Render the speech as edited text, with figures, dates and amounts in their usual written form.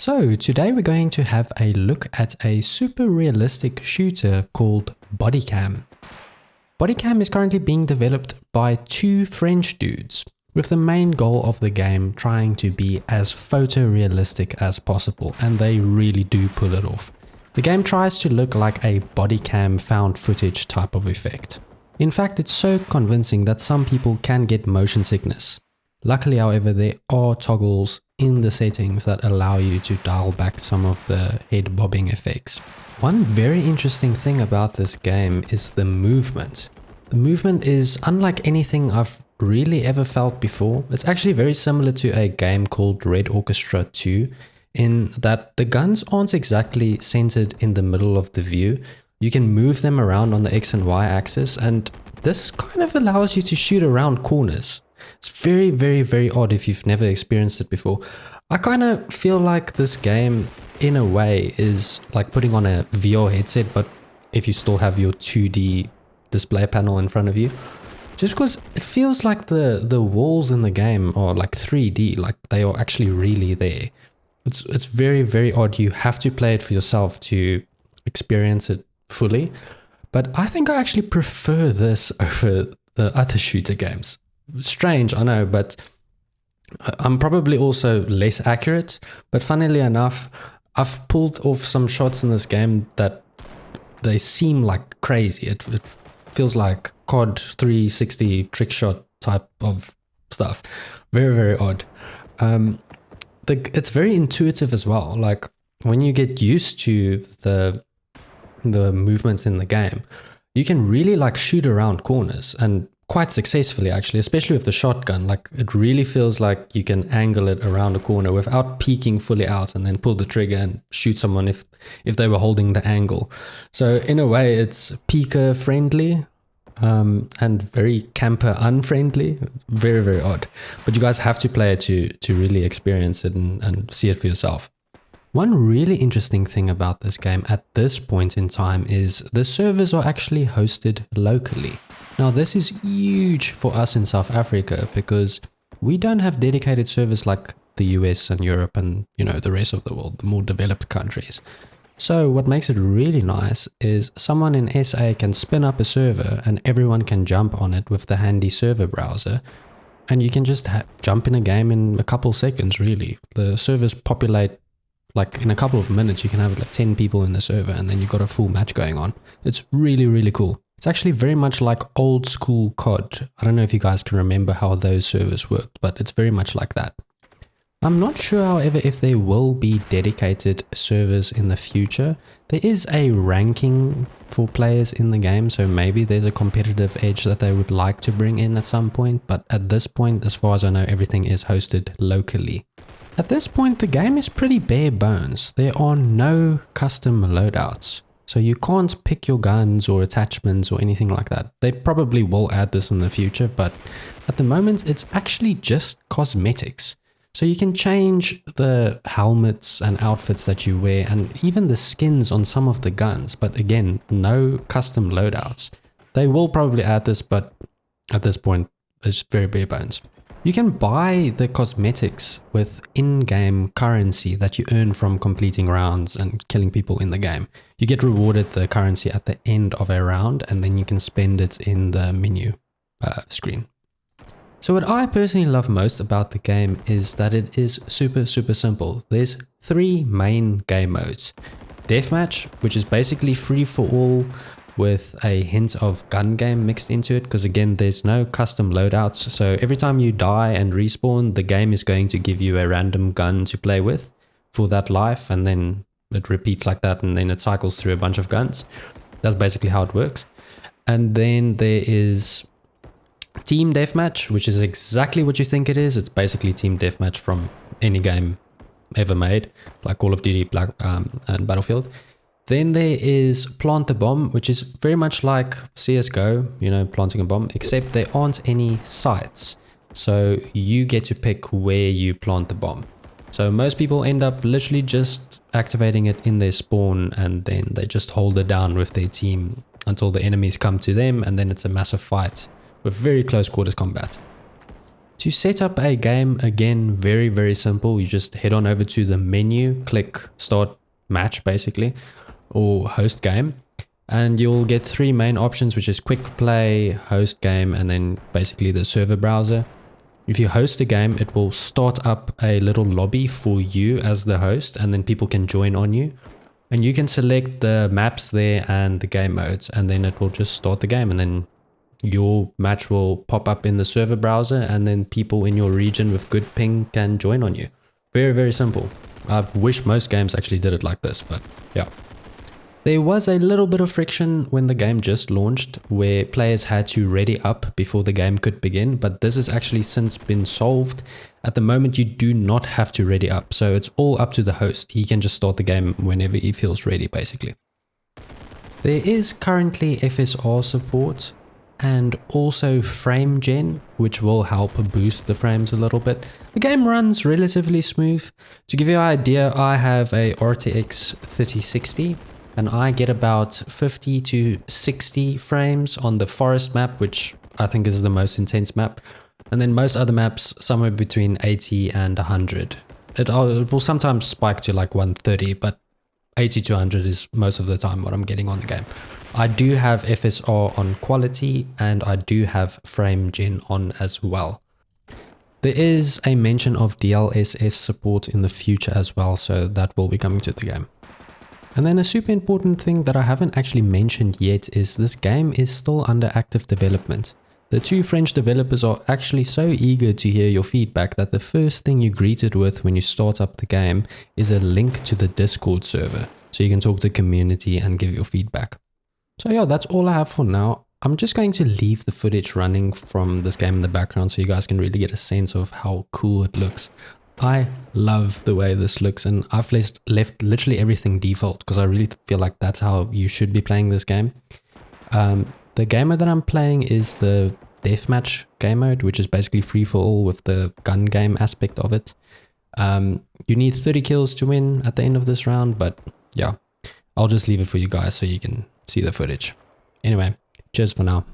So today we're going to have a look at a super realistic shooter called Bodycam. Bodycam is currently being developed by two French dudes, with the main goal of the game trying to be as photorealistic as possible, and they really do pull it off. The game tries to look like a Bodycam found footage type of effect. In fact, it's so convincing that some people can get motion sickness. Luckily, however, there are toggles in the settings that allow you to dial back some of the head bobbing effects. One very interesting thing about this game is the movement. The movement is unlike anything I've really ever felt before. It's actually very similar to a game called Red Orchestra 2 in that the guns aren't exactly centered in the middle of the view. You can move them around on the X and Y axis, and this kind of allows you to shoot around corners. It's very, very, very odd if you've never experienced it before. I kind of feel like this game, in a way, is like putting on a VR headset, but if you still have your 2D display panel in front of you. Just because it feels like the walls in the game are like 3D, like they are actually really there. It's very, very odd. You have to play it for yourself to experience it fully. But I think I actually prefer this over the other shooter games. Strange, I know, but I'm probably also less accurate. But funnily enough, I've pulled off some shots in this game that they seem like crazy. It feels like COD 360 trick shot type of stuff. Very, very odd. It's very intuitive as well. Like when you get used to the movements in the game, you can really like shoot around corners and quite successfully, actually, especially with the shotgun. Like it really feels like you can angle it around a corner without peeking fully out and then pull the trigger and shoot someone if they were holding the angle. So in a way, it's peeker friendly and very camper unfriendly. Very, very odd. But you guys have to play it to really experience it and see it for yourself. One really interesting thing about this game at this point in time is the servers are actually hosted locally. Now this is huge for us in South Africa because we don't have dedicated servers like the US and Europe and the rest of the world, the more developed countries. So what makes it really nice is someone in SA can spin up a server and everyone can jump on it with the handy server browser. And you can just jump in a game in a couple seconds, really. The servers populate like in a couple of minutes. You can have like 10 people in the server and then you've got a full match going on. It's really, really cool. It's actually very much like old school COD. I don't know if you guys can remember how those servers worked, but it's very much like that. I'm not sure, however, if there will be dedicated servers in the future. There is a ranking for players in the game, so maybe there's a competitive edge that they would like to bring in at some point, but at this point, as far as I know, everything is hosted locally. At this point, the game is pretty bare bones. There are no custom loadouts. So you can't pick your guns or attachments or anything like that. They probably will add this in the future, but at the moment it's actually just cosmetics. So you can change the helmets and outfits that you wear and even the skins on some of the guns, but again, no custom loadouts. They will probably add this, but at this point it's very bare bones. You can buy the cosmetics with in-game currency that you earn from completing rounds and killing people in the game. You get rewarded the currency at the end of a round and then you can spend it in the menu screen. So what I personally love most about the game is that it is super, super simple. There's 3 main game modes. Deathmatch, which is basically free for all, with a hint of gun game mixed into it, because again there's no custom loadouts, so every time you die and respawn, the game is going to give you a random gun to play with for that life, and then it repeats like that, and then it cycles through a bunch of guns. That's basically how it works. And then there is Team Deathmatch, which is exactly what you think it is. It's basically Team Deathmatch from any game ever made, like Call of Duty, and Battlefield. Then there is Plant a Bomb, which is very much like CSGO, planting a bomb, except there aren't any sites. So you get to pick where you plant the bomb. So most people end up literally just activating it in their spawn and then they just hold it down with their team until the enemies come to them, and then it's a massive fight with very close quarters combat. To set up a game, again, very, very simple. You just head on over to the menu, click start match basically, or host game. And you'll get three main options, which is quick play, host game, and then basically the server browser. If you host a game, it will start up a little lobby for you as the host, and then people can join on you. And you can select the maps there and the game modes, and then it will just start the game, and then your match will pop up in the server browser, and then people in your region with good ping can join on you. Very, very simple. I wish most games actually did it like this, but yeah. There was a little bit of friction when the game just launched, where players had to ready up before the game could begin, but this has actually since been solved. At the moment, you do not have to ready up, so it's all up to the host. He can just start the game whenever he feels ready, basically. There is currently FSR support and also frame gen, which will help boost the frames a little bit. The game runs relatively smooth. To give you an idea, I have a RTX 3060 and I get about 50 to 60 frames on the forest map, which I think is the most intense map. And then most other maps, somewhere between 80 and 100. It will sometimes spike to like 130, but 80 to 100 is most of the time what I'm getting on the game. I do have FSR on quality and I do have frame gen on as well. There is a mention of DLSS support in the future as well, so that will be coming to the game. And then a super important thing that I haven't actually mentioned yet is this game is still under active development. The two French developers are actually so eager to hear your feedback that the first thing you're greeted with when you start up the game is a link to the Discord server, so you can talk to the community and give your feedback. So yeah, that's all I have for now. I'm just going to leave the footage running from this game in the background so you guys can really get a sense of how cool it looks. I love the way this looks, and I've left literally everything default because I really feel like that's how you should be playing this game. The game mode that I'm playing is the deathmatch game mode, which is basically free for all with the gun game aspect of it. You need 30 kills to win at the end of this round, but yeah, I'll just leave it for you guys so you can see the footage. Anyway, cheers for now.